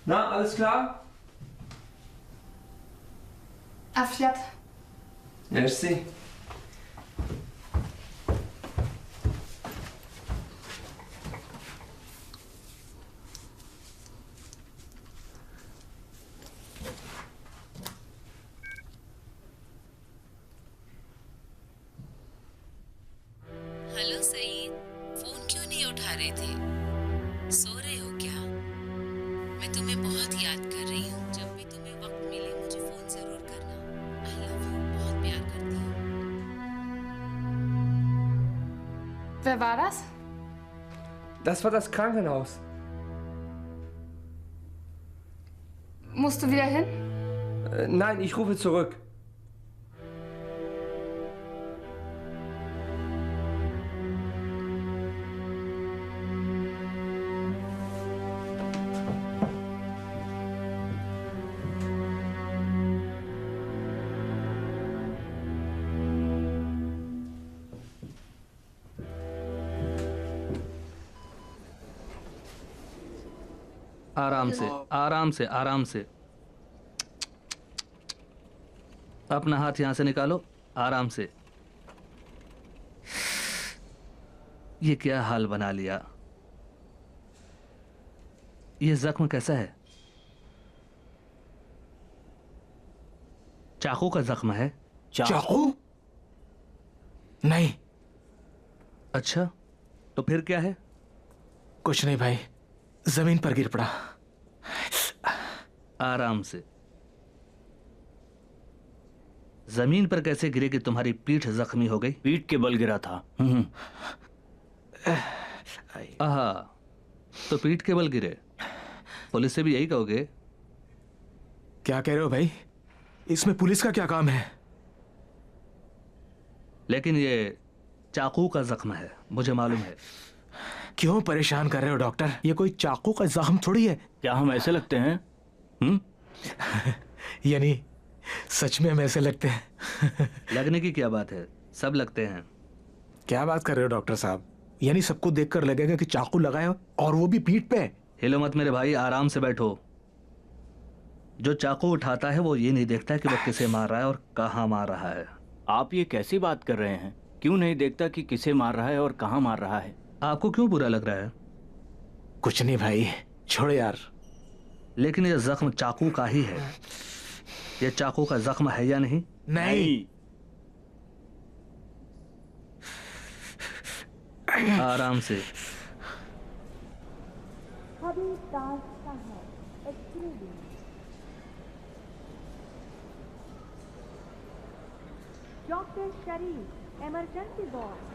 Na, alles klar? Afiyet. Merci. Hello Saeed, phone क्यों नहीं उठा रहे थे? सो रहे हो क्या? मैं तुम्हें बहुत याद कर रही हूँ। जब भी तुम्हें वक्त मिले मुझे फोन जरूर करना। आई लव यू, बहुत प्यार करती हूँ। Wer war das? Das war das Krankenhaus. Musst du wieder hin? Nein, ich rufe zurück. आराम से, आराम से, आराम से। अपना हाथ यहां से निकालो, आराम से। ये क्या हाल बना लिया? ये जख्म कैसा है? चाकू का जख्म है? चाकू? नहीं। अच्छा, तो फिर क्या है? कुछ नहीं भाई, जमीन पर गिर पड़ा। आराम से। जमीन पर कैसे गिरे कि तुम्हारी पीठ जख्मी हो गई? पीठ के बल गिरा था। आहा, तो पीठ के बल गिरे। पुलिस से भी यही कहोगे? क्या कह रहे हो भाई? इसमें पुलिस का क्या काम है? लेकिन ये चाकू का जख्म है, मुझे मालूम है। क्यों परेशान कर रहे हो डॉक्टर? ये कोई चाकू का जख्म थोड़ी है। क्या हम ऐसे लगते हैं? यानी सच में हम ऐसे लगते हैं? लगने की क्या बात है, सब लगते हैं। क्या बात कर रहे हो डॉक्टर साहब? यानी सबको देखकर लगेगा कि चाकू लगाए हो, और वो भी पीठ पे। हिलो मत मेरे भाई, आराम से बैठो। जो चाकू उठाता है वो ये नहीं देखता कि वो किसे मार रहा है और कहाँ मार रहा है। आप ये कैसी बात कर रहे हैं? क्यों नहीं देखता कि किसे मार रहा है और कहाँ मार रहा है? आपको क्यों बुरा लग रहा है? कुछ नहीं भाई, छोड़ो यार। लेकिन ये जख्म चाकू का ही है। ये चाकू का जख्म है या नहीं? नहीं। आराम से। डॉक्टर शरीफ, इमरजेंसी बॉक्स।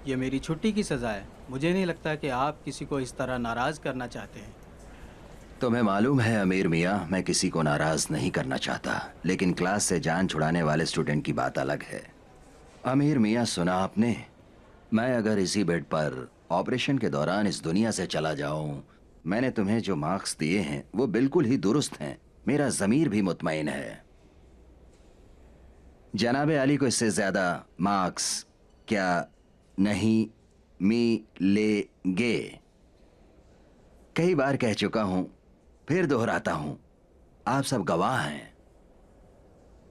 ये मेरी छुट्टी की सज़ा है। मुझे नहीं लगता कि आप किसी को इस तरह नाराज़ करना चाहते हैं। तुम्हें मालूम है अमीर मियाँ, मैं किसी को नाराज़ नहीं करना चाहता, लेकिन क्लास से जान छुड़ाने वाले स्टूडेंट की बात अलग है। अमीर मियाँ, सुना आपने? मैं अगर इसी बेड पर ऑपरेशन के दौरान इस दुनिया से चला जाऊं, मैंने तुम्हें जो मार्क्स दिए हैं वो बिल्कुल ही दुरुस्त हैं। मेरा ज़मीर भी मुतमईन है। जनाब अली को इससे ज़्यादा मार्क्स क्या नहीं मिलेंगे। कई बार कह चुका हूं, फिर दोहराता हूं, आप सब गवाह हैं।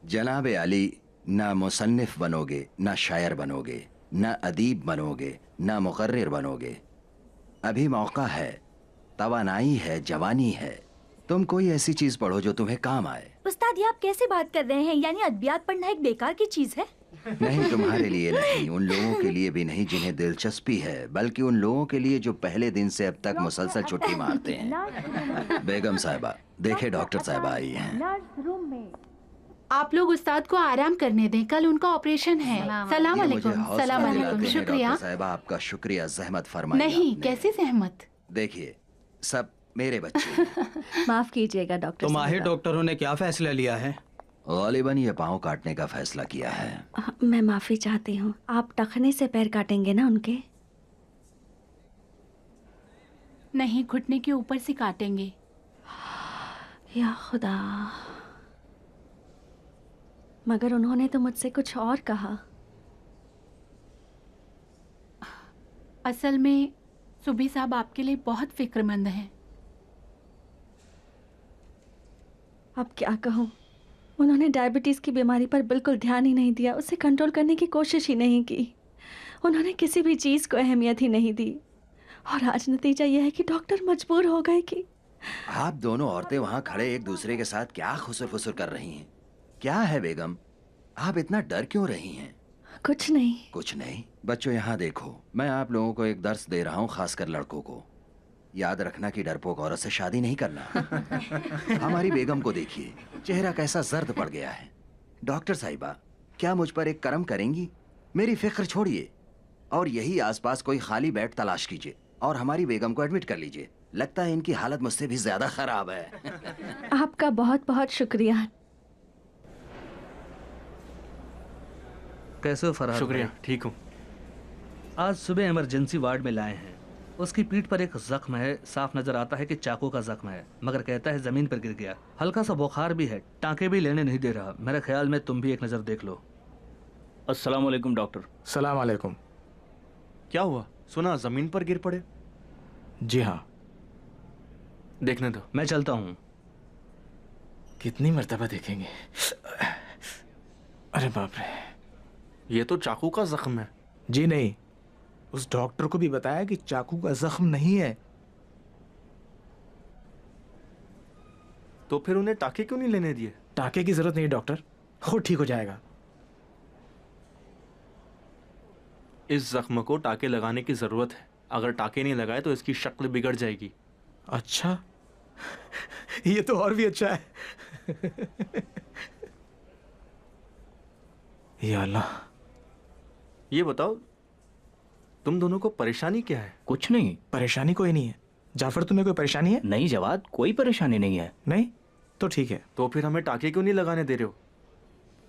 जनाब अली, ना मुसन्निफ बनोगे, ना शायर बनोगे, ना अदीब बनोगे, ना मुकर्रिर बनोगे। अभी मौका है, तवानाई है, जवानी है। तुम कोई ऐसी चीज पढ़ो जो तुम्हें काम आए। उस्ताद, ये आप कैसे बात कर रहे हैं? यानी अदबियात पढ़ना एक बेकार की चीज है? नहीं, तुम्हारे लिए नहीं, उन लोगों के लिए भी नहीं जिन्हें दिलचस्पी है, बल्कि उन लोगों के लिए जो पहले दिन से अब तक मुसलसल छुट्टी मारते हैं। बेगम साहिबा, देखे डॉक्टर साहिबा आई हैं। नर्स रूम में। आप लोग उस्ताद को आराम करने दें, कल उनका ऑपरेशन है। सलाम अलैकुम। सलाम अलैकुम। शुक्रिया। डॉक्टर साहिबा, आपका शुक्रिया, जहमत फरमाई। नहीं, कैसी सहमत? देखिए, सब मेरे बच्चे। माफ कीजिएगा डॉक्टर। तो माहिर डॉक्टरों ने क्या फैसला लिया है? गालिबन ये पाँव काटने का फैसला किया है। मैं माफी चाहती हूँ। आप टखने से पैर काटेंगे ना उनके? नहीं, घुटने के ऊपर से काटेंगे। या खुदा, मगर उन्होंने तो मुझसे कुछ और कहा। असल में सुबी साहब आपके लिए बहुत फिक्रमंद हैं। अब क्या कहूँ, उन्होंने डायबिटीज़ की बीमारी पर बिल्कुल ध्यान ही नहीं दिया, उसे कंट्रोल करने की कोशिश ही नहीं की। उन्होंने किसी भी चीज़ को अहमियत ही नहीं दी और आज नतीजा यह है कि डॉक्टर मजबूर हो गए कि आप दोनों औरतें वहां खड़े एक दूसरे के साथ क्या खुसर फुसर कर रही हैं? क्या है बेगम, आप इतना डर क्यों रही हैं? कुछ नहीं। कुछ नहीं। बच्चों यहाँ देखो, मैं आप लोगों को एक दर्स दे रहा हूँ, खासकर लड़कों को। याद रखना कि डरपोक औरत से शादी नहीं करना। हमारी बेगम को देखिए, चेहरा कैसा जर्द पड़ गया है। डॉक्टर साहिबा, क्या मुझ पर एक करम करेंगी? मेरी फिक्र छोड़िए और यही आसपास कोई खाली बेड तलाश कीजिए और हमारी बेगम को एडमिट कर लीजिए। लगता है इनकी हालत मुझसे भी ज्यादा खराब है। आपका बहुत बहुत शुक्रिया। कैसे हो फरहाद? शुक्रिया, ठीक हूँ। आज सुबह इमरजेंसी वार्ड में लाए हैं। उसकी पीठ पर एक जख्म है, साफ नजर आता है कि चाकू का जख्म है, मगर कहता है जमीन पर गिर गया। हल्का सा बुखार भी है, टांके भी लेने नहीं दे रहा। मेरे ख्याल में तुम भी एक नजर देख लो। अस्सलाम वालेकुम डॉक्टर। सलाम अलैकुम। क्या हुआ? सुना जमीन पर गिर पड़े? जी हाँ। देखने दो। मैं चलता हूँ। कितनी मर्तबा देखेंगे? अरे बाप रे, ये तो चाकू का जख्म है। जी नहीं, उस डॉक्टर को भी बताया कि चाकू का जख्म नहीं है। तो फिर उन्हें टाके क्यों नहीं लेने दिए? टाके की जरूरत नहीं डॉक्टर, खुद ठीक हो जाएगा। इस जख्म को टाके लगाने की जरूरत है। अगर टाके नहीं लगाए तो इसकी शक्ल बिगड़ जाएगी। अच्छा, ये तो और भी अच्छा है। या अल्लाह। ये बताओ, तुम दोनों को परेशानी क्या है? कुछ नहीं। परेशानी कोई नहीं है। जाफर, तुम्हें कोई परेशानी है? नहीं जवाद, कोई परेशानी नहीं है। नहीं तो ठीक है। तो फिर हमें टाके क्यों नहीं लगाने दे रहे हो?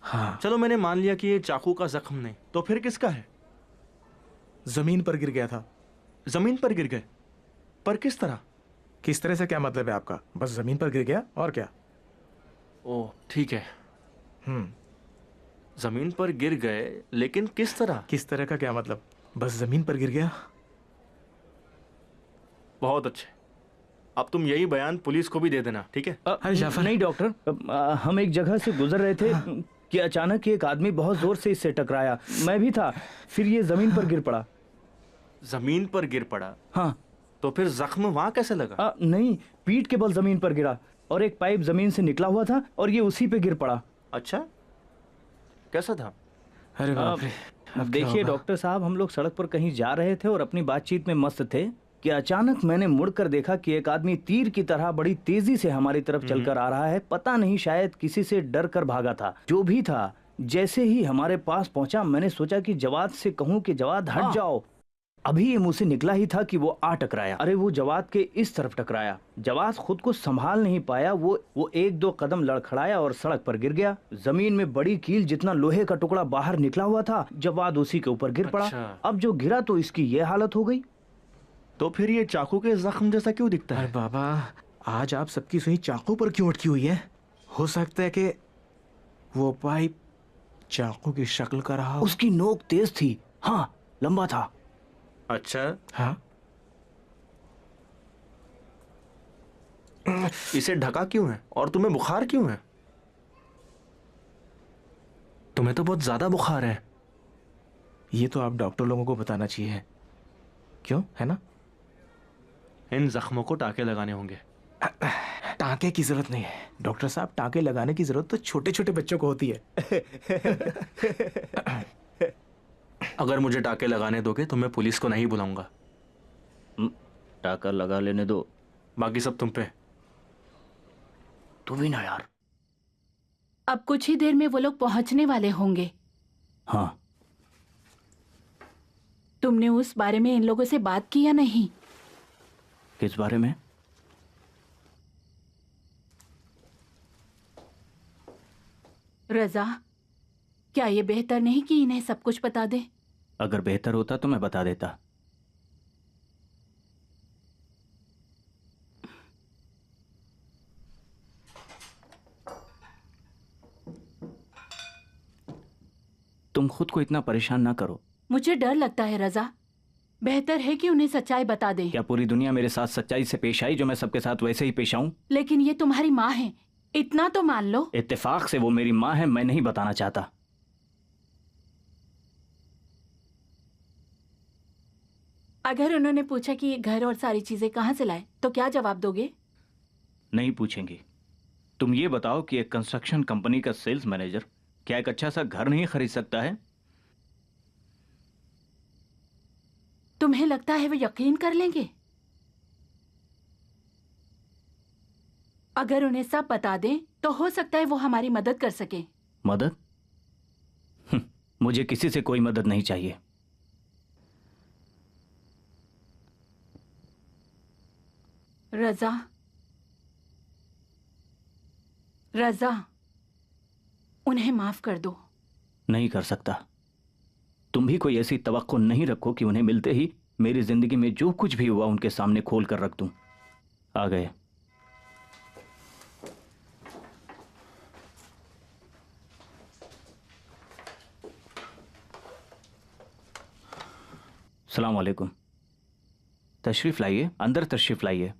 हाँ, चलो मैंने मान लिया कि ये चाकू का जख्म नहीं, तो फिर किसका है? जमीन पर गिर गया था। जमीन पर गिर गए? पर किस तरह? किस तरह से क्या मतलब है आपका? बस जमीन पर गिर गया और क्या? ओह ठीक है। जमीन पर गिर गए, लेकिन किस तरह? किस तरह का क्या मतलब? बस जमीन पर गिर गया। बहुत अच्छे। अब तुम यही बयान पुलिस को भी दे देना, ठीक है? अरे जाफर। नहीं डॉक्टर, हम एक जगह से गुजर रहे थे कि अचानक एक आदमी बहुत जोर से इससे टकराया। मैं भी था, फिर ये जमीन पर गिर पड़ा। जमीन पर गिर पड़ा? हाँ। तो फिर जख्म वहां कैसे लगा? नहीं, पीठ के बल जमीन पर गिरा और एक पाइप जमीन से निकला हुआ था और ये उसी पे गिर पड़ा। अच्छा, कैसा था? अरे बाप रे। अब क्या देखिए होगा? डॉक्टर साहब, हम लोग सड़क पर कहीं जा रहे थे और अपनी बातचीत में मस्त थे कि अचानक मैंने मुड़कर देखा कि एक आदमी तीर की तरह बड़ी तेजी से हमारी तरफ चलकर आ रहा है। पता नहीं, शायद किसी से डर कर भागा था। जो भी था, जैसे ही हमारे पास पहुंचा, मैंने सोचा कि जवाद से कहूं कि जवाद हट जाओ। अभी ये मुंह से निकला ही था कि वो आ टकराया। अरे वो जवाद के इस तरफ टकराया। जवाद खुद को संभाल नहीं पाया, वो एक दो कदम लड़खड़ाया और सड़क पर गिर गया। जमीन में बड़ी कील जितना लोहे का टुकड़ा बाहर निकला हुआ था। जवाद उसी के ऊपर गिर पड़ा। अब जो गिरा तो इसकी ये हालत हो गई। तो फिर ये चाकू के जख्म जैसा क्यों दिखता है? अरे बाबा, आज आप सबकी सुई चाकू पर क्यों अटकी हुई है? हो सकता है कि वो पाइप चाकू की शक्ल का रहा हो। उसकी नोक तेज थी। हाँ, लंबा था। अच्छा। हाँ, इसे ढका क्यों है और तुम्हें बुखार क्यों है? तुम्हें तो बहुत ज्यादा बुखार है। ये तो आप डॉक्टर लोगों को बताना चाहिए। क्यों, है ना? इन जख्मों को टाके लगाने होंगे। टाके की जरूरत नहीं है डॉक्टर साहब। टाके लगाने की जरूरत तो छोटे छोटे बच्चों को होती है। अगर मुझे टाके लगाने दोगे तो मैं पुलिस को नहीं बुलाऊंगा। टाका लगा लेने दो, बाकी सब तुम पे। तू भी ना यार। अब कुछ ही देर में वो लोग पहुंचने वाले होंगे। हाँ। तुमने उस बारे में इन लोगों से बात की या नहीं? किस बारे में? रजा, क्या ये बेहतर नहीं कि इन्हें सब कुछ बता दे? अगर बेहतर होता तो मैं बता देता। तुम खुद को इतना परेशान ना करो। मुझे डर लगता है रजा। बेहतर है कि उन्हें सच्चाई बता दें। क्या पूरी दुनिया मेरे साथ सच्चाई से पेश आई जो मैं सबके साथ वैसे ही पेश आऊं? लेकिन ये तुम्हारी माँ है, इतना तो मान लो। इत्तेफाक से वो मेरी माँ है, मैं नहीं बताना चाहता। अगर उन्होंने पूछा कि ये घर और सारी चीजें कहाँ से लाए तो क्या जवाब दोगे? नहीं पूछेंगी। तुम ये बताओ कि एक कंस्ट्रक्शन कंपनी का सेल्स मैनेजर क्या एक अच्छा सा घर नहीं खरीद सकता है? तुम्हें लगता है वो यकीन कर लेंगे? अगर उन्हें सब बता दें तो हो सकता है वो हमारी मदद कर सके। मदद? मुझे किसी से कोई मदद नहीं चाहिए। रजा, रजा, उन्हें माफ कर दो। नहीं कर सकता। तुम भी कोई ऐसी तवक्को नहीं रखो कि उन्हें मिलते ही मेरी जिंदगी में जो कुछ भी हुआ उनके सामने खोल कर रख दूं। आ गए। सलाम वालेकुम। तशरीफ लाइए, अंदर तशरीफ लाइए।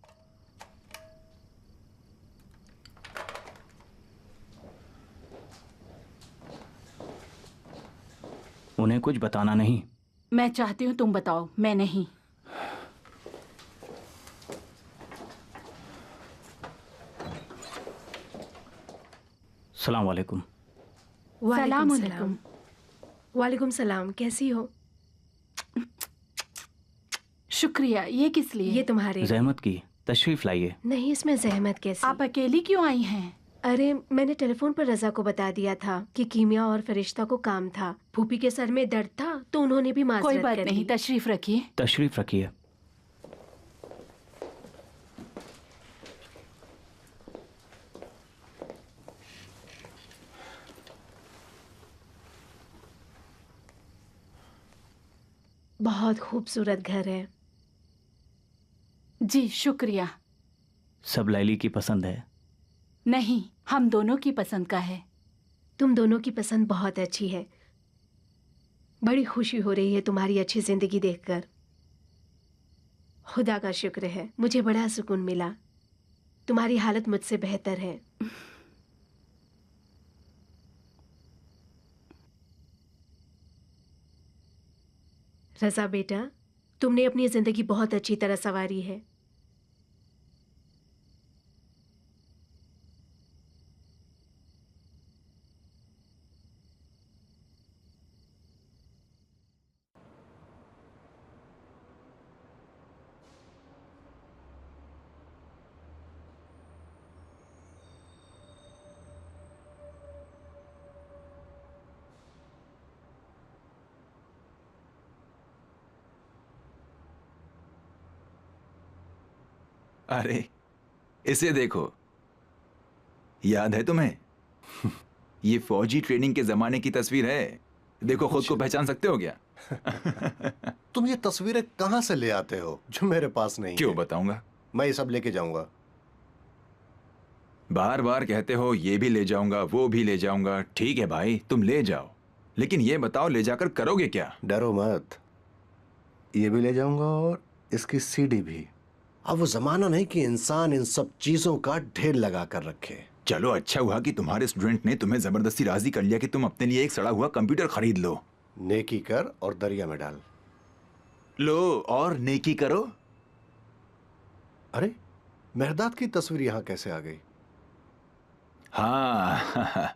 उन्हें कुछ बताना नहीं। मैं चाहती हूँ तुम बताओ, मैं नहीं। सलाम वालेकुम। सलाम अलैकुम। वालेकुम सलाम, कैसी हो? शुक्रिया। ये किस लिए? ये तुम्हारे। जहमत की, तशरीफ लाइए। नहीं, इसमें जहमत कैसी? आप अकेली क्यों आई हैं? अरे मैंने टेलीफोन पर रजा को बता दिया था कि कीमिया और फरिश्ता को काम था। फूफी के सर में दर्द था तो उन्होंने भी माजरत कोई बात कर नहीं, ली। तशरीफ रखिए। तशरीफ रखिए। बहुत खूबसूरत घर है। जी शुक्रिया। सब लैली की पसंद है? नहीं, हम दोनों की पसंद का है। तुम दोनों की पसंद बहुत अच्छी है। बड़ी खुशी हो रही है तुम्हारी अच्छी जिंदगी देखकर। खुदा का शुक्र है, मुझे बड़ा सुकून मिला। तुम्हारी हालत मुझसे बेहतर है। रजा बेटा, तुमने अपनी जिंदगी बहुत अच्छी तरह संवारी है। अरे इसे देखो, याद है तुम्हें? ये फौजी ट्रेनिंग के जमाने की तस्वीर है। देखो, खुद को पहचान सकते हो क्या? तुम ये तस्वीरें कहां से ले आते हो जो मेरे पास नहीं? क्यों बताऊंगा? मैं ये सब लेके जाऊंगा। बार बार कहते हो ये भी ले जाऊंगा, वो भी ले जाऊंगा। ठीक है भाई, तुम ले जाओ, लेकिन ये बताओ ले जाकर करोगे क्या? डरो मत, ये भी ले जाऊंगा और इसकी सीडी भी। अब वो जमाना नहीं कि इंसान इन सब चीजों का ढेर लगा कर रखे। चलो, अच्छा हुआ कि तुम्हारे स्टूडेंट ने तुम्हें जबरदस्ती राजी कर लिया कि तुम अपने लिए एक सड़ा हुआ कंप्यूटर खरीद लो। नेकी कर और दरिया में डाल। लो और नेकी करो। अरे, मेहरदाद की तस्वीर यहाँ कैसे आ गई? हाँ,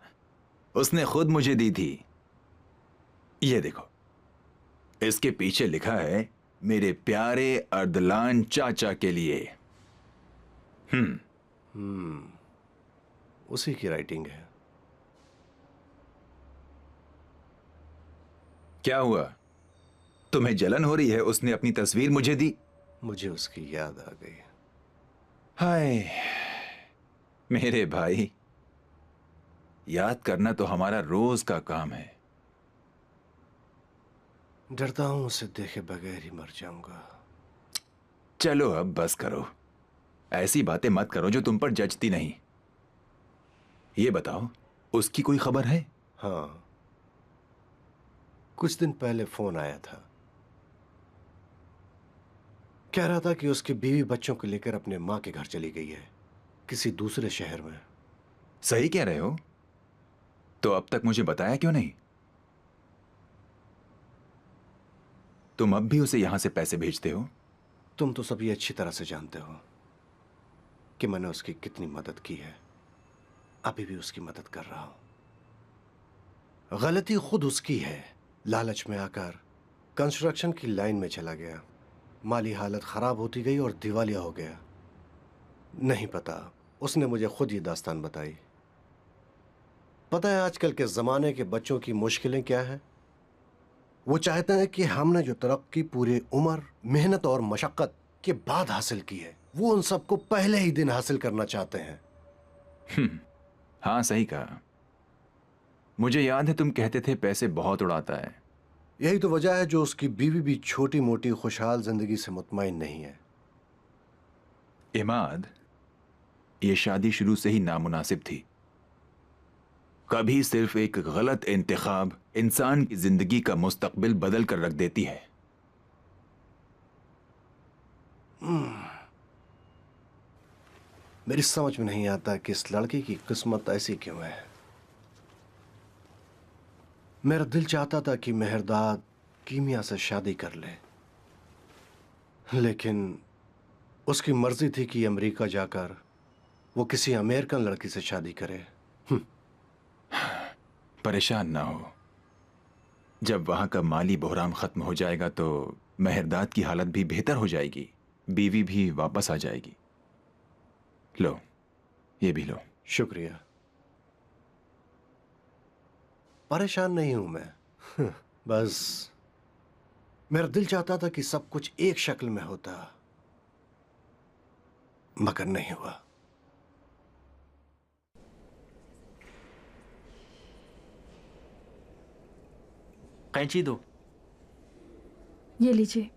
उसने खुद मुझे दी थी। ये देखो, इसके पीछे लिखा है मेरे प्यारे अर्दलान चाचा के लिए। उसी की राइटिंग है। क्या हुआ, तुम्हें जलन हो रही है? उसने अपनी तस्वीर मुझे दी। मुझे उसकी याद आ गई। हाय मेरे भाई, याद करना तो हमारा रोज का काम है। डरता हूं उसे देखे बगैर ही मर जाऊंगा। चलो अब बस करो, ऐसी बातें मत करो जो तुम पर जचती नहीं। ये बताओ, उसकी कोई खबर है? हाँ, कुछ दिन पहले फोन आया था। कह रहा था कि उसकी बीवी बच्चों को लेकर अपने माँ के घर चली गई है, किसी दूसरे शहर में। सही कह रहे हो? तो अब तक मुझे बताया क्यों नहीं? तुम अब भी उसे यहां से पैसे भेजते हो? तुम तो सभी अच्छी तरह से जानते हो कि मैंने उसकी कितनी मदद की है, अभी भी उसकी मदद कर रहा हूं। गलती खुद उसकी है, लालच में आकर कंस्ट्रक्शन की लाइन में चला गया, माली हालत खराब होती गई और दिवालिया हो गया। नहीं पता, उसने मुझे खुद ये दास्तान बताई। पता है आजकल के जमाने के बच्चों की मुश्किलें क्या है? वो चाहते हैं कि हमने जो तरक्की पूरी उम्र मेहनत और मशक्कत के बाद हासिल की है, वो उन सबको पहले ही दिन हासिल करना चाहते हैं। हाँ, सही कहा। मुझे याद है तुम कहते थे पैसे बहुत उड़ाता है। यही तो वजह है जो उसकी बीवी भी छोटी मोटी खुशहाल जिंदगी से मुतमईन नहीं है। इमाद, ये शादी शुरू से ही नामुनासिब थी। कभी सिर्फ एक गलत इंतखाब इंसान की जिंदगी का मुस्तकबिल बदल कर रख देती है। मेरी समझ में नहीं आता कि इस लड़की की किस्मत ऐसी क्यों है। मेरा दिल चाहता था कि मेहरदाद कीमिया से शादी कर ले, लेकिन उसकी मर्जी थी कि अमेरिका जाकर वो किसी अमेरिकन लड़की से शादी करे। परेशान ना हो, जब वहां का माली बहरान खत्म हो जाएगा तो मेहरदाद की हालत भी बेहतर हो जाएगी, बीवी भी वापस आ जाएगी। लो, ये भी लो। शुक्रिया। परेशान नहीं हूं मैं, बस मेरा दिल चाहता था कि सब कुछ एक शक्ल में होता, मगर नहीं हुआ। कैंची दो। ये लीजिए।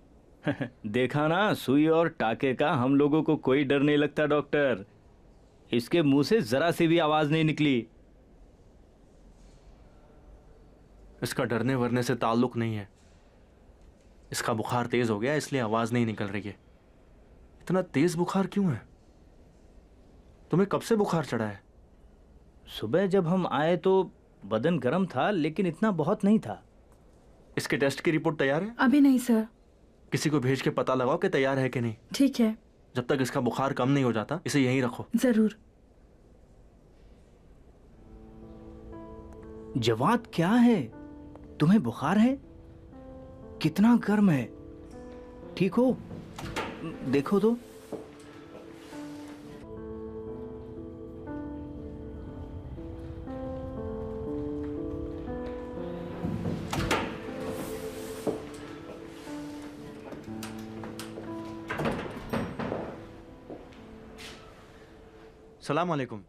देखा ना, सुई और टाके का हम लोगों को कोई डर नहीं लगता डॉक्टर। इसके मुंह से जरा सी भी आवाज नहीं निकली। इसका डरने वरने से ताल्लुक नहीं है, इसका बुखार तेज हो गया इसलिए आवाज नहीं निकल रही है। इतना तेज बुखार क्यों है? तुम्हें कब से बुखार चढ़ा है? सुबह जब हम आए तो बदन गर्म था, लेकिन इतना बहुत नहीं था। इसके टेस्ट की रिपोर्ट तैयार है? अभी नहीं सर। किसी को भेज के पता लगाओ कि तैयार है कि नहीं। ठीक है। जब तक इसका बुखार कम नहीं हो जाता इसे यहीं रखो। जरूर। जवाद, क्या है? तुम्हें बुखार है? कितना गर्म है? ठीक हो? देखो तो। सलाम अलैकुम।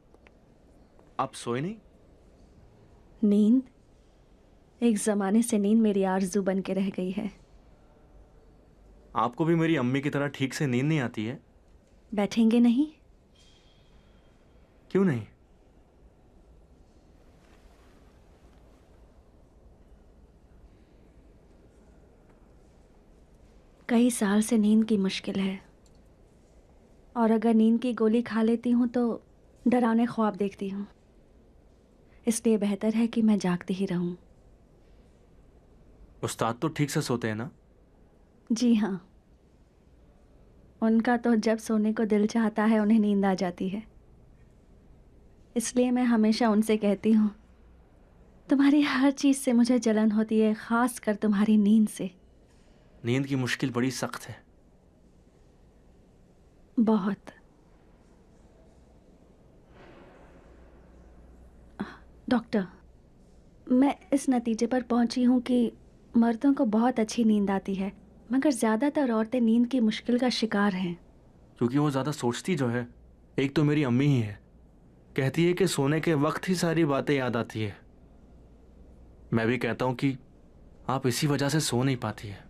आप सोए नहीं? नींद? एक जमाने से नींद मेरी आरज़ू बन के रह गई है। आपको भी मेरी अम्मी की तरह ठीक से नींद नहीं आती है? बैठेंगे नहीं? क्यों नहीं? कई साल से नींद की मुश्किल है, और अगर नींद की गोली खा लेती हूँ तो डरावने ख्वाब देखती हूँ। इसलिए बेहतर है कि मैं जागती ही रहूँ। उस्ताद तो ठीक से सोते हैं ना? जी हाँ, उनका तो जब सोने को दिल चाहता है उन्हें नींद आ जाती है। इसलिए मैं हमेशा उनसे कहती हूँ, तुम्हारी हर चीज़ से मुझे जलन होती है, ख़ास कर तुम्हारी नींद से। नींद की मुश्किल बड़ी सख्त है। बहुत। डॉक्टर, मैं इस नतीजे पर पहुंची हूं कि मर्दों को बहुत अच्छी नींद आती है, मगर ज़्यादातर औरतें नींद की मुश्किल का शिकार हैं। क्योंकि वो ज़्यादा सोचती जो है, एक तो मेरी अम्मी ही है, कहती है कि सोने के वक्त ही सारी बातें याद आती है। मैं भी कहता हूँ कि आप इसी वजह से सो नहीं पाती है।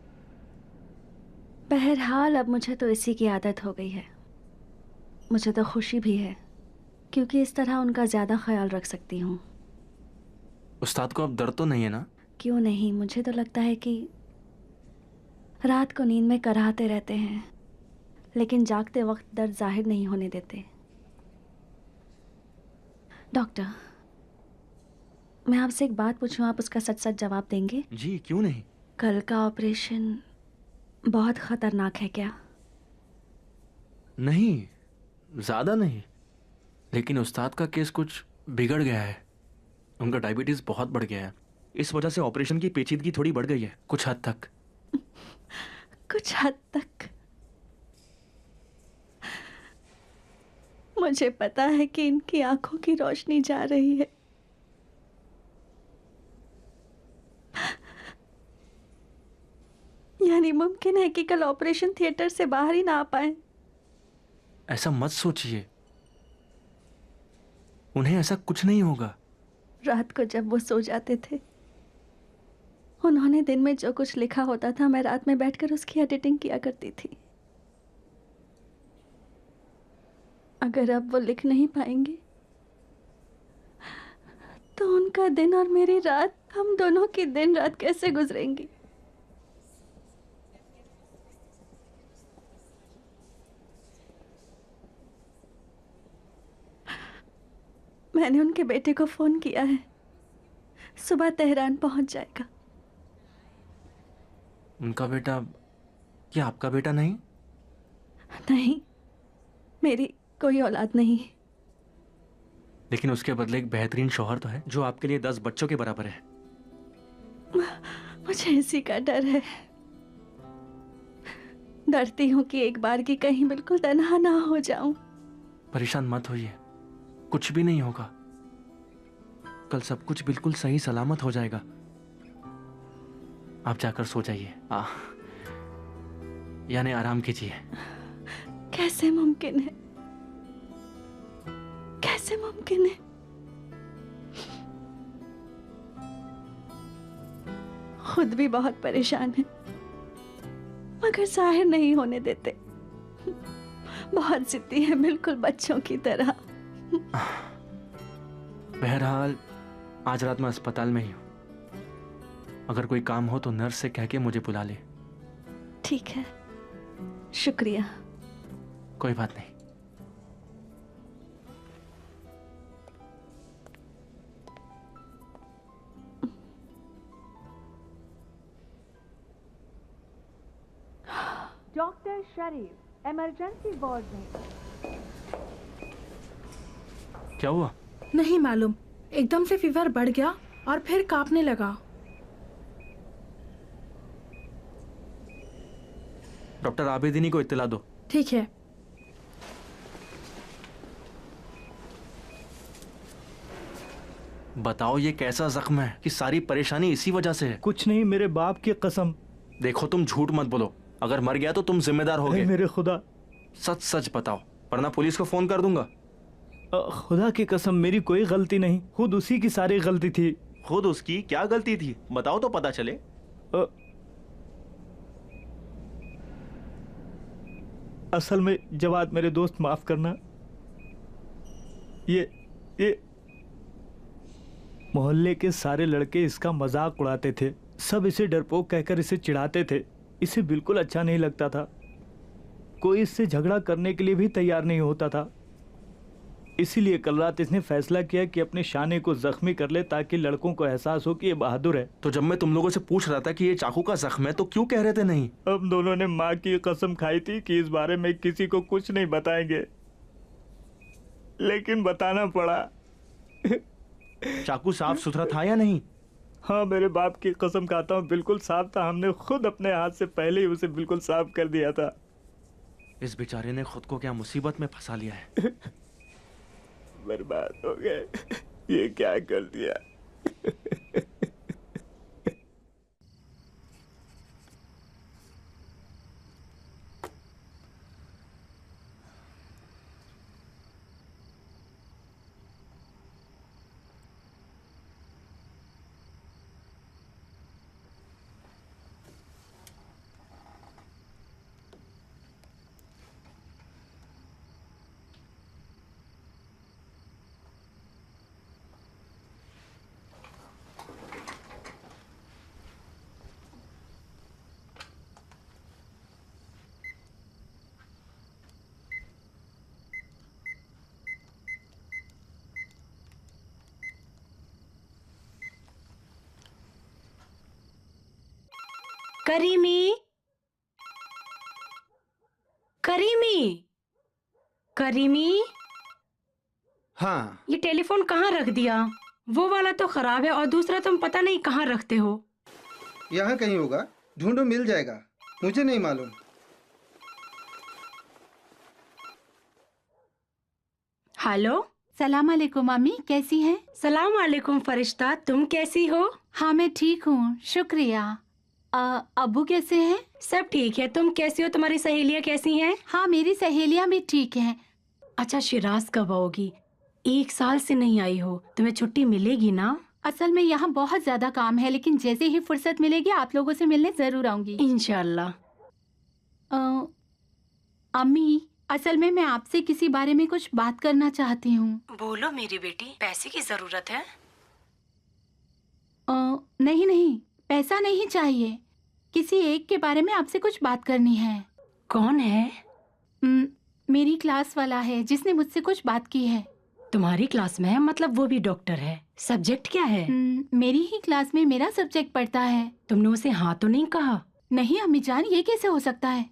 बहरहाल अब मुझे तो इसी की आदत हो गई है। मुझे तो खुशी भी है क्योंकि इस तरह उनका ज़्यादा ख्याल रख सकती हूँ। उस्ताद को अब दर्द तो नहीं है ना? क्यों नहीं, मुझे तो लगता है कि रात को नींद में कराहते रहते हैं, लेकिन जागते वक्त दर्द जाहिर नहीं होने देते। डॉक्टर, मैं आपसे एक बात पूछूं, आप उसका सच सच जवाब देंगे? जी, क्यों नहीं। कल का ऑपरेशन बहुत खतरनाक है क्या? नहीं, ज्यादा नहीं, लेकिन उस्ताद का केस कुछ बिगड़ गया है। उनका डायबिटीज बहुत बढ़ गया है, इस वजह से ऑपरेशन की पेचीदगी थोड़ी बढ़ गई है, कुछ हद तक। कुछ हद तक? मुझे पता है कि इनकी आंखों की रोशनी जा रही है, यानी मुमकिन है कि कल ऑपरेशन थिएटर से बाहर ही ना आ पाए। ऐसा मत सोचिए, उन्हें ऐसा कुछ नहीं होगा। रात को जब वो सो जाते थे, उन्होंने दिन में जो कुछ लिखा होता था, मैं रात में बैठकर उसकी एडिटिंग किया करती थी। अगर अब वो लिख नहीं पाएंगे तो उनका दिन और मेरी रात, हम दोनों की दिन रात कैसे गुजरेंगी? मैंने उनके बेटे को फोन किया है, सुबह तेहरान पहुंच जाएगा। उनका बेटा? क्या आपका बेटा नहीं? नहीं, मेरी कोई औलाद नहीं। लेकिन उसके बदले एक बेहतरीन शौहर तो है, जो आपके लिए 10 बच्चों के बराबर है। मुझे इसी का डर है। डरती हूँ कि एक बार की कहीं बिल्कुल तन्हा ना हो जाऊं। परेशान मत होइए, कुछ भी नहीं होगा। कल सब कुछ बिल्कुल सही सलामत हो जाएगा। आप जाकर सो जाइए, यानी आराम कीजिए। कैसे मुमकिन है? कैसे मुमकिन है? खुद भी बहुत परेशान है, मगर जाहिर नहीं होने देते। बहुत जिद्दी है, बिल्कुल बच्चों की तरह। बहरहाल आज रात मैं अस्पताल में ही हूं। अगर कोई काम हो तो नर्स से कह के मुझे बुला ले। ठीक है, शुक्रिया। कोई बात नहीं। डॉक्टर शरीफ, इमरजेंसी वार्ड में। क्या हुआ? नहीं मालूम, एकदम से फीवर बढ़ गया और फिर कांपने लगा। डॉक्टर आबिदिनी को इत्तला दो। ठीक है। बताओ ये कैसा जख्म है कि सारी परेशानी इसी वजह से है? कुछ नहीं, मेरे बाप की कसम। देखो तुम झूठ मत बोलो, अगर मर गया तो तुम जिम्मेदार होगे। मेरे खुदा, सच सच बताओ, वरना पुलिस को फोन कर दूंगा। खुदा की कसम, मेरी कोई गलती नहीं, खुद उसी की सारी गलती थी। खुद उसकी क्या गलती थी? बताओ तो पता चले। असल में जवाद मेरे दोस्त, माफ करना, ये मोहल्ले के सारे लड़के इसका मजाक उड़ाते थे। सब इसे डरपोक कहकर इसे चिढ़ाते थे। इसे बिल्कुल अच्छा नहीं लगता था। कोई इससे झगड़ा करने के लिए भी तैयार नहीं होता था। इसीलिए कल रात इसने फैसला किया कि अपने शाने को जख्मी कर ले, ताकि लड़कों को एहसास हो कि ये बहादुर है। तो जब मैं तुम लोगों से पूछ रहा था कि ये चाकू का जख्म है, तो क्यों कह रहे थे नहीं? हम दोनों ने माँ की कसम खाई थी कि इस बारे में किसी को कुछ नहीं बताएंगे, लेकिन बताना पड़ा। चाकू साफ सुथरा था या नहीं? हाँ, मेरे बाप की कसम खाता हूँ, बिल्कुल साफ था। हमने खुद अपने हाथ से पहले ही उसे बिल्कुल साफ कर दिया था। इस बेचारे ने खुद को क्या मुसीबत में फंसा लिया है। बर्बाद हो गए, ये क्या कर दिया। Creamy, creamy, creamy. हाँ। ये टेलीफोन कहाँ रख दिया? वो वाला तो खराब है और दूसरा तुम पता नहीं कहाँ रखते हो। यहाँ कहीं होगा, ढूंढो मिल जाएगा, मुझे नहीं मालूम। हेलो, सलाम अलैकुम अम्मी, कैसी हैं? सलाम अलैकुम फरिश्ता, तुम कैसी हो? हाँ मैं ठीक हूँ, शुक्रिया। अब्बू कैसे हैं? सब ठीक है, तुम कैसी हो? तुम्हारी सहेलियाँ कैसी हैं? हाँ मेरी सहेलियाँ भी ठीक हैं। अच्छा शिराज कब आओगी? 1 साल से नहीं आई हो, तुम्हें छुट्टी मिलेगी ना? असल में यहाँ बहुत ज्यादा काम है, लेकिन जैसे ही फुर्सत मिलेगी आप लोगों से मिलने जरूर आऊंगी इंशाल्लाह। अम्मी, असल में मैं आपसे किसी बारे में कुछ बात करना चाहती हूँ। बोलो मेरी बेटी, पैसे की जरूरत है? नहीं नहीं, पैसा नहीं चाहिए, किसी एक के बारे में आपसे कुछ बात करनी है। कौन है? मेरी क्लास वाला है जिसने मुझसे कुछ बात की है। तुम्हारी क्लास में है? मतलब वो भी डॉक्टर है? सब्जेक्ट क्या है? मेरी ही क्लास में मेरा सब्जेक्ट पढ़ता है। तुमने उसे हाँ तो नहीं कहा? नहीं अम्मी जान, ये कैसे हो सकता है?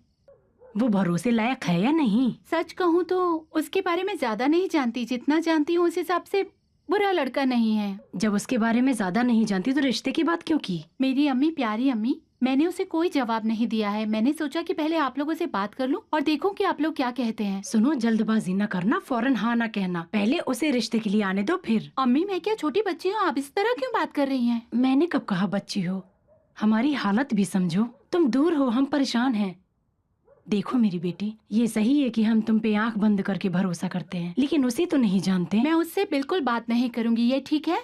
वो भरोसे लायक है या नहीं? सच कहूँ तो उसके बारे में ज्यादा नहीं जानती, जितना जानती हूँ उस हिसाब से बुरा लड़का नहीं है। जब उसके बारे में ज्यादा नहीं जानती तो रिश्ते की बात क्यों की? मेरी अम्मी, प्यारी अम्मी, मैंने उसे कोई जवाब नहीं दिया है। मैंने सोचा कि पहले आप लोगों से बात कर लूं और देखूं कि आप लोग क्या कहते हैं। सुनो, जल्दबाजी न करना, फौरन हाँ ना कहना, पहले उसे रिश्ते के लिए आने दो फिर। अम्मी मैं क्या छोटी बच्ची हूँ, आप इस तरह क्यों बात कर रही हैं? मैंने कब कहा बच्ची हो? हमारी हालत भी समझो, तुम दूर हो, हम परेशान हैं। देखो मेरी बेटी, ये सही है कि हम तुम पे आंख बंद करके भरोसा करते हैं, लेकिन उसे तो नहीं जानते। मैं उससे बिल्कुल बात नहीं करूंगी, ये ठीक है?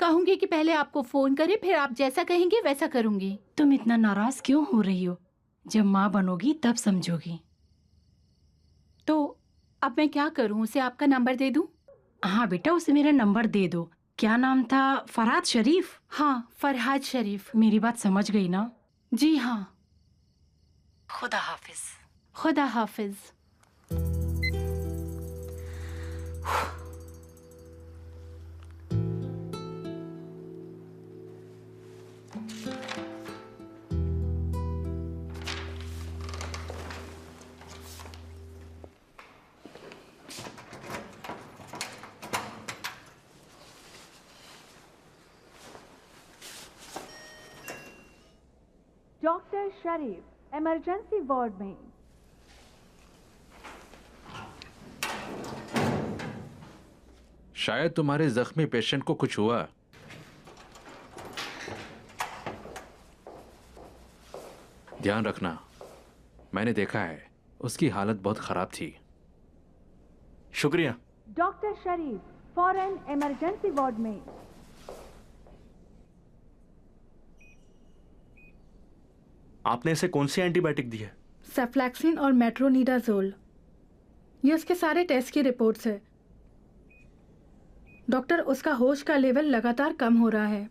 कहूंगी कि पहले आपको फोन करे, फिर आप जैसा कहेंगे वैसा करूंगी। तुम इतना नाराज क्यों हो रही हो? जब माँ बनोगी तब समझोगी। तो अब मैं क्या करूं, उसे आपका नंबर दे दूं? हाँ बेटा, उसे मेरा नंबर दे दो। क्या नाम था? फरहाद शरीफ? हाँ फरहाद शरीफ। मेरी बात समझ गई ना? जी हाँ। खुदा हाफिज। खुदा हाफिज। डॉक्टर शरीफ, इमरजेंसी वार्ड में। शायद तुम्हारे जख्मी पेशेंट को कुछ हुआ। ध्यान रखना, मैंने देखा है, उसकी हालत बहुत खराब थी। शुक्रिया। डॉक्टर शरीफ, फौरन इमरजेंसी वार्ड में। आपने इसे कौन सी एंटीबायोटिक दी है? सेफ्लैक्सिन और मेट्रोनिडाजोल। ये उसके सारे टेस्ट की रिपोर्ट्स है। डॉक्टर, उसका होश का लेवल लगातार कम हो रहा है।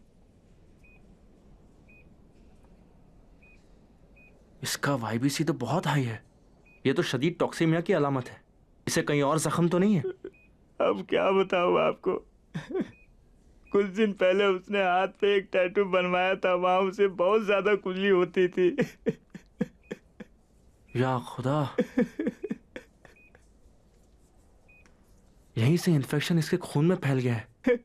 इसका वाईबीसी तो बहुत हाई है। ये तो शदीद टॉक्सीमिया की अलामत है। इसे कहीं और जख्म तो नहीं है? अब क्या बताऊं आपको। कुछ दिन पहले उसने हाथ पे एक टैटू बनवाया था, वहां उसे बहुत ज्यादा खुजली होती थी। या खुदा, यहीं से इन्फेक्शन इसके खून में फैल गया है।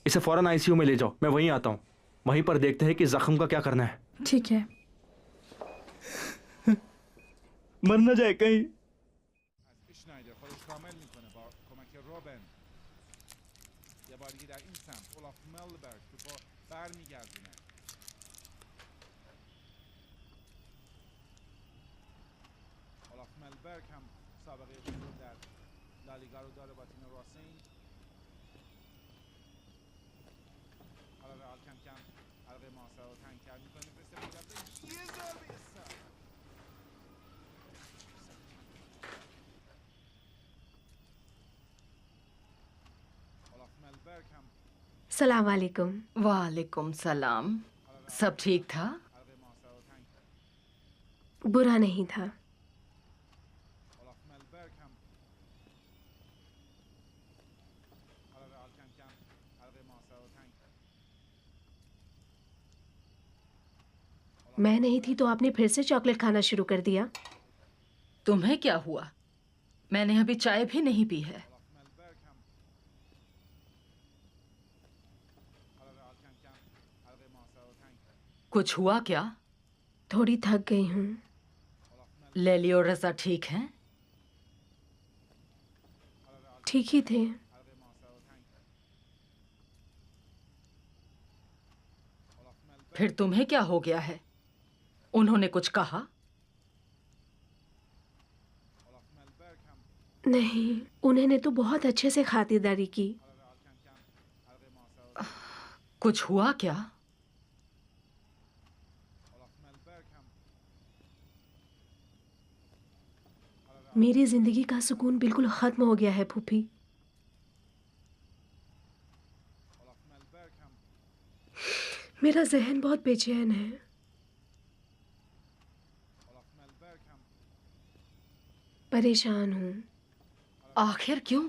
इसे फौरन आईसीयू में ले जाओ, मैं वहीं आता हूँ। वहीं पर देखते हैं कि जख्म का क्या करना है। ठीक है। मर न जाए कहीं। सलाम वालेकुम। वालेकुम सलाम। सब ठीक था? बुरा नहीं था। मैं नहीं थी तो आपने फिर से चॉकलेट खाना शुरू कर दिया। तुम्हें क्या हुआ? मैंने अभी चाय भी नहीं पी है। कुछ हुआ क्या? थोड़ी थक गई हूँ। लेली और रजा ठीक हैं? ठीक ही थे। फिर तुम्हें क्या हो गया है? उन्होंने कुछ कहा? नहीं, उन्होंने तो बहुत अच्छे से खातिरदारी की। कुछ हुआ क्या? मेरी जिंदगी का सुकून बिल्कुल खत्म हो गया है फूफी। मेरा जहन बहुत बेचैन है। परेशान हूँ। आखिर क्यों?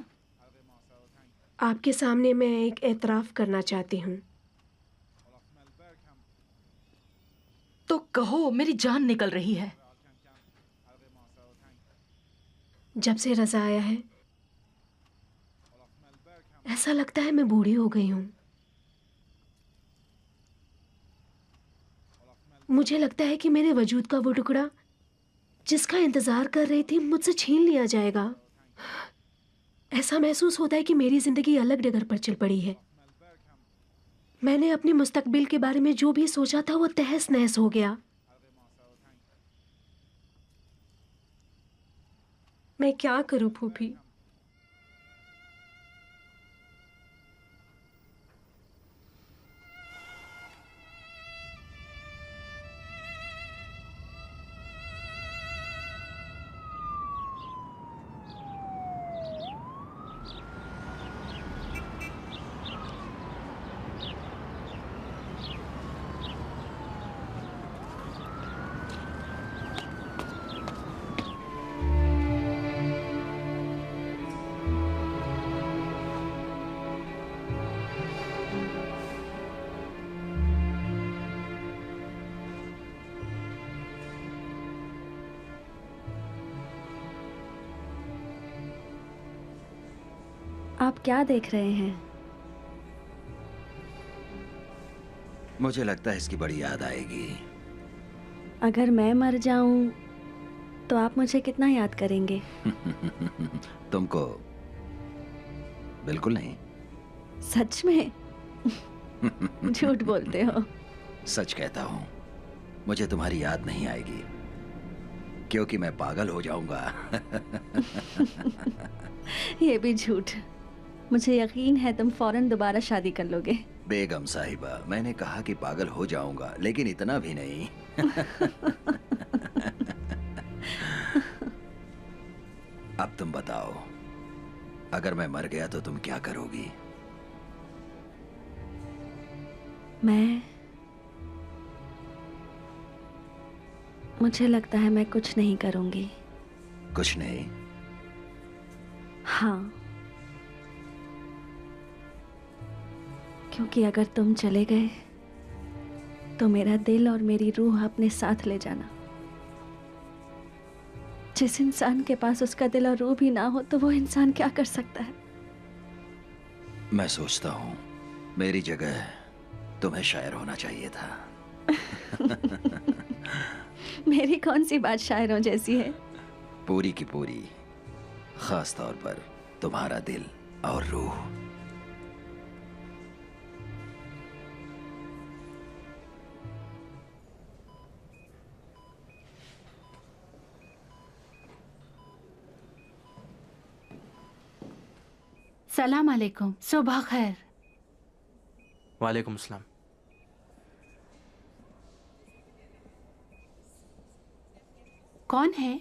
आपके सामने मैं एक एतराफ़ करना चाहती हूँ। तो कहो, मेरी जान निकल रही है। जब से रज़ा आया है ऐसा लगता है मैं बूढ़ी हो गई हूँ। मुझे लगता है कि मेरे वजूद का वो टुकड़ा जिसका इंतजार कर रही थी मुझसे छीन लिया जाएगा। ऐसा महसूस होता है कि मेरी जिंदगी अलग डगर पर चल पड़ी है। मैंने अपने मुस्तकबिल के बारे में जो भी सोचा था वो तहस नहस हो गया। मैं क्या करूं फूफी? आप क्या देख रहे हैं? मुझे लगता है इसकी बड़ी याद आएगी। अगर मैं मर जाऊं तो आप मुझे कितना याद करेंगे? तुमको बिल्कुल नहीं। सच में? झूठ बोलते हो। सच कहता हूं, मुझे तुम्हारी याद नहीं आएगी क्योंकि मैं पागल हो जाऊंगा। ये भी झूठ। मुझे यकीन है तुम फौरन दोबारा शादी कर लोगे। बेगम साहिबा, मैंने कहा कि पागल हो जाऊंगा, लेकिन इतना भी नहीं। अब तुम बताओ, अगर मैं मर गया तो तुम क्या करोगी? मुझे लगता है मैं कुछ नहीं करूंगी। कुछ नहीं? हाँ, क्योंकि अगर तुम चले गए तो मेरा दिल और मेरी रूह अपने साथ ले जाना। जिस इंसान के पास उसका दिल और रूह भी ना हो तो वो इंसान क्या कर सकता है? मैं सोचता हूं मेरी जगह तुम्हें शायर होना चाहिए था। मेरी कौन सी बात शायरों जैसी है? पूरी की पूरी, खास तौर पर तुम्हारा दिल और रूह। सलाम अलैकुम। सुबह खैर। वालेकुम सलाम। कौन है?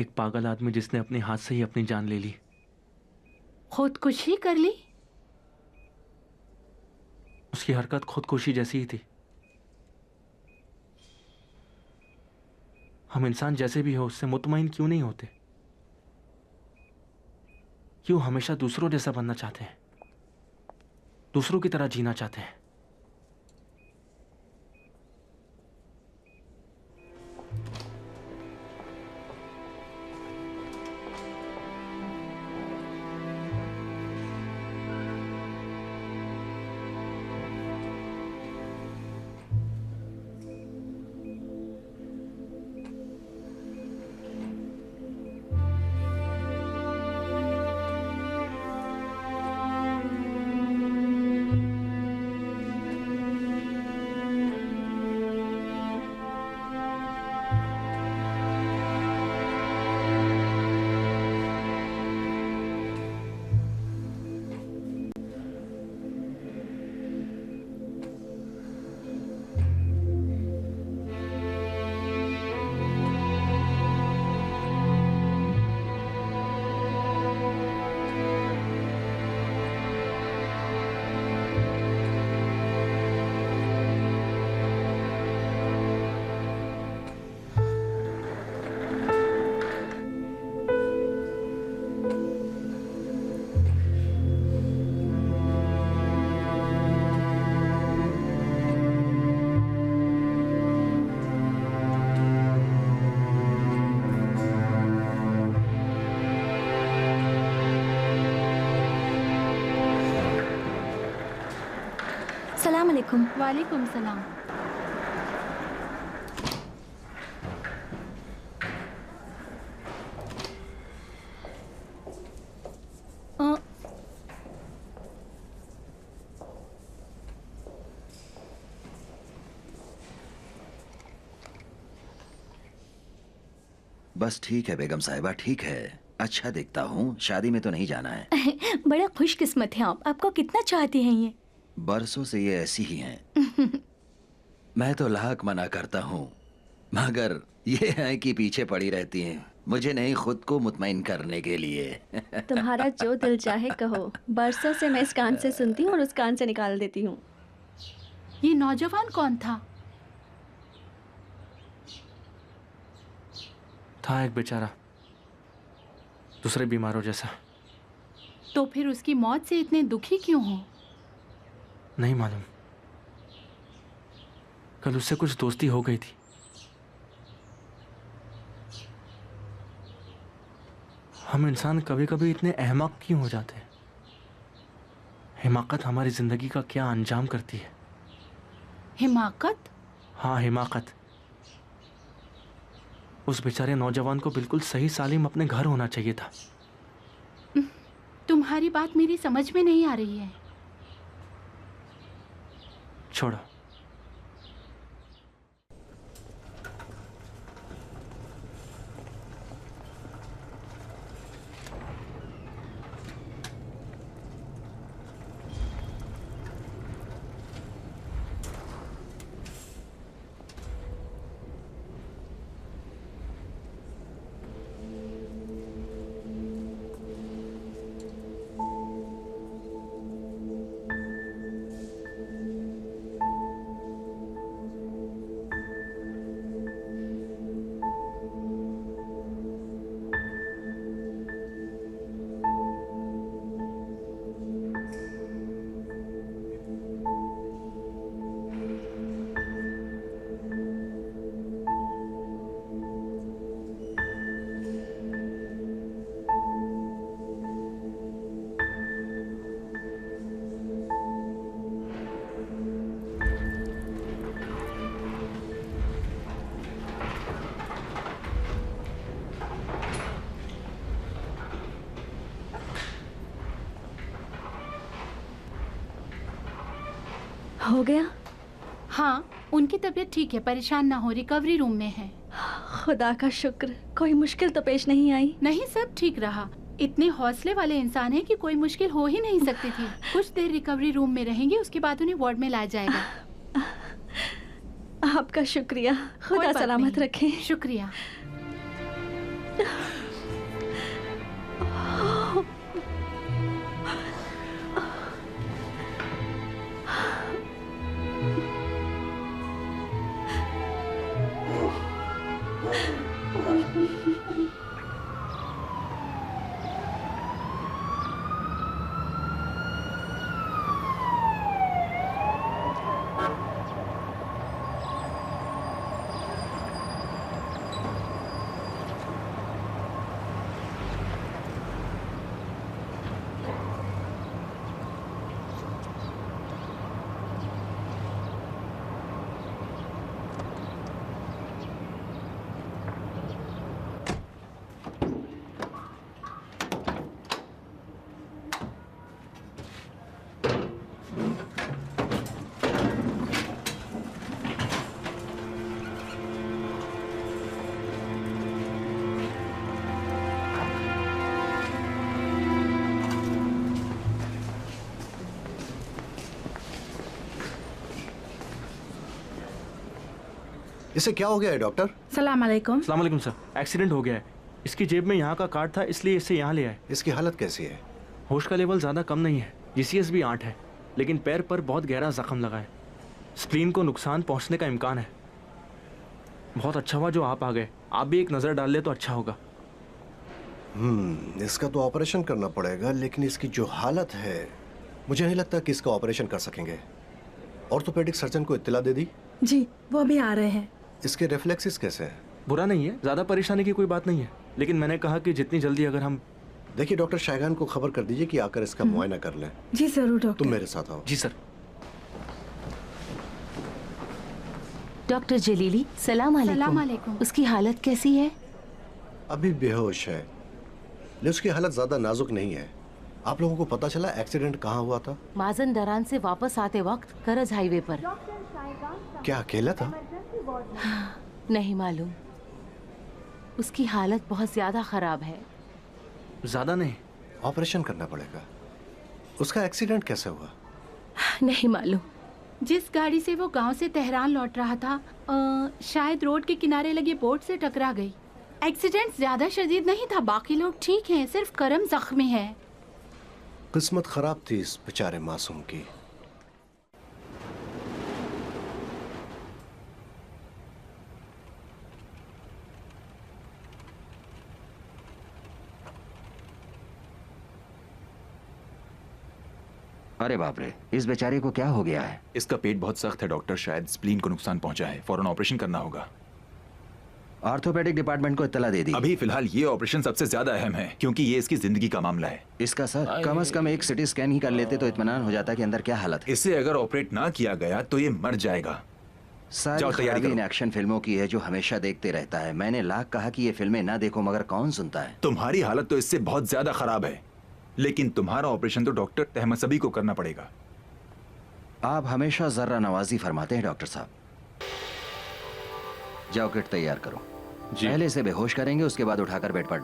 एक पागल आदमी जिसने अपने हाथ से ही अपनी जान ले ली। खुदकुशी कर ली? उसकी हरकत खुदकुशी जैसी ही थी। हम इंसान जैसे भी हो उससे मुतमईन क्यों नहीं होते? क्यों हमेशा दूसरों जैसा बनना चाहते हैं? दूसरों की तरह जीना चाहते हैं। सलाम अलैकुम। वालेकुम सलाम। बस ठीक है बेगम साहिबा, ठीक है। अच्छा दिखता हूँ, शादी में तो नहीं जाना है। बड़ा खुशकिस्मत है आप। आपको कितना चाहती हैं ये? बरसों से ये ऐसी ही हैं। मैं तो लाख मना करता हूँ, मगर ये है कि पीछे पड़ी रहती हैं, मुझे नहीं खुद को मुतमईन करने के लिए। तुम्हारा जो दिल चाहे कहो। बरसों से मैं इस कान से सुनती हूँ और उस कान से निकाल देती हूँ। ये नौजवान कौन था? था एक बेचारा, दूसरे बीमारों जैसा। तो फिर उसकी मौत से इतने दुखी क्यों हो? नहीं मालूम, कल उससे कुछ दोस्ती हो गई थी। हम इंसान कभी कभी इतने अहमक क्यों हो जाते हैं? हिमाकत हमारी जिंदगी का क्या अंजाम करती है। हिमाकत? हाँ, हिमाकत। उस बेचारे नौजवान को बिल्कुल सही सालिम अपने घर होना चाहिए था। तुम्हारी बात मेरी समझ में नहीं आ रही है। छोड़ो। हो गया? हाँ, उनकी तबीयत ठीक है, परेशान ना हो, रिकवरी रूम में है। खुदा का शुक्र, कोई मुश्किल तो पेश नहीं आई। नहीं, सब ठीक रहा। इतने हौसले वाले इंसान हैं कि कोई मुश्किल हो ही नहीं सकती थी। कुछ देर रिकवरी रूम में रहेंगे, उसके बाद उन्हें वार्ड में लाया जाएगा। आपका शुक्रिया, खुदा सलामत रखे। शुक्रिया। इसे क्या हो गया है डॉक्टर? सलाम अलैकुम। अस्सलाम वालेकुम सर। एक्सीडेंट हो गया है। इसकी जेब में यहाँ का कार्ड था, इसलिए इसे यहाँ ले आए। इसकी हालत कैसी है? होश का लेवल ज़्यादा कम नहीं है, जीसीएस भी 8 है, लेकिन पैर पर बहुत गहरा जख्म लगा है। स्प्लीन को नुकसान पहुँचने का इम्कान है। बहुत अच्छा हुआ जो आप आ गए। आप भी एक नज़र डाल ले तो अच्छा होगा। इसका तो ऑपरेशन करना पड़ेगा, लेकिन इसकी जो हालत है मुझे नहीं लगता कि इसका ऑपरेशन कर सकेंगे। ऑर्थोपेडिक सर्जन को इत्तला दे दी? जी, वो अभी आ रहे हैं। इसके रिफ्लेक्सेस कैसे हैं? बुरा नहीं है, ज़्यादा परेशानी की कोई बात नहीं है, लेकिन मैंने कहा कि जितनी जल्दी अगर हम... देखिए डॉक्टर शायगान को खबर कर दीजिए कि आकर इसका मुआयना कर लें। जी जरूर डॉक्टर। तुम मेरे साथ आओ। जी सर। डॉक्टर जलीली, सलाम सलाम अलैकुम। अलैकुम। उसकी हालत कैसी है? अभी बेहोश है, लेकिन उसकी हालत ज्यादा नाजुक नहीं है। आप लोगों को पता चला एक्सीडेंट कहाँ हुआ था? माजन-दरान से वापस आते वक्त करज हाईवे पर। क्या अकेला था? नहीं मालूम। उसकी हालत बहुत ज्यादा खराब है। ज्यादा नहीं। ऑपरेशन करना पड़ेगा। उसका एक्सीडेंट कैसे हुआ? नहीं मालूम। जिस गाड़ी से वो गांव से तेहरान लौट रहा था, शायद रोड के किनारे लगे बोट से टकरा गई। एक्सीडेंट ज्यादा शदीद नहीं था, बाकी लोग ठीक हैं, सिर्फ करम जख्मी है। किस्मत खराब थी इस बेचारे मासूम की। अरे बाप रे, इस बेचारे को क्या हो गया है? इसका पेट बहुत सख्त है डॉक्टर, शायद स्प्लीन को नुकसान पहुंचा है, फौरन ऑपरेशन करना होगा। ऑर्थोपेडिक डिपार्टमेंट को इत्तला दे दी। अभी फिलहाल ये ऑपरेशन सबसे ज्यादा अहम है, क्योंकि ये इसकी जिंदगी का मामला है। इसका सर कम से कम एक सिटी स्कैन ही कर लेते तो इत्मीनान हो जाता कि अंदर क्या हालत है। इसे अगर ऑपरेट ना किया गया तो ये मर जाएगा। सारी खराबी इन एक्शन फिल्मों की है जो हमेशा देखते रहता है। मैंने लाख कहा कि ये फिल्में ना देखो, मगर कौन सुनता है। तुम्हारी हालत तो इससे बहुत ज्यादा खराब है, लेकिन तुम्हारा ऑपरेशन तो डॉक्टर तहमसबी को करना पड़ेगा। आप हमेशा जर्रा नवाजी फरमाते हैं डॉक्टर साहब। जाओ किट तैयार करो। पहले इसे बेहोश करेंगे, उसके बाद उठाकर बेड पर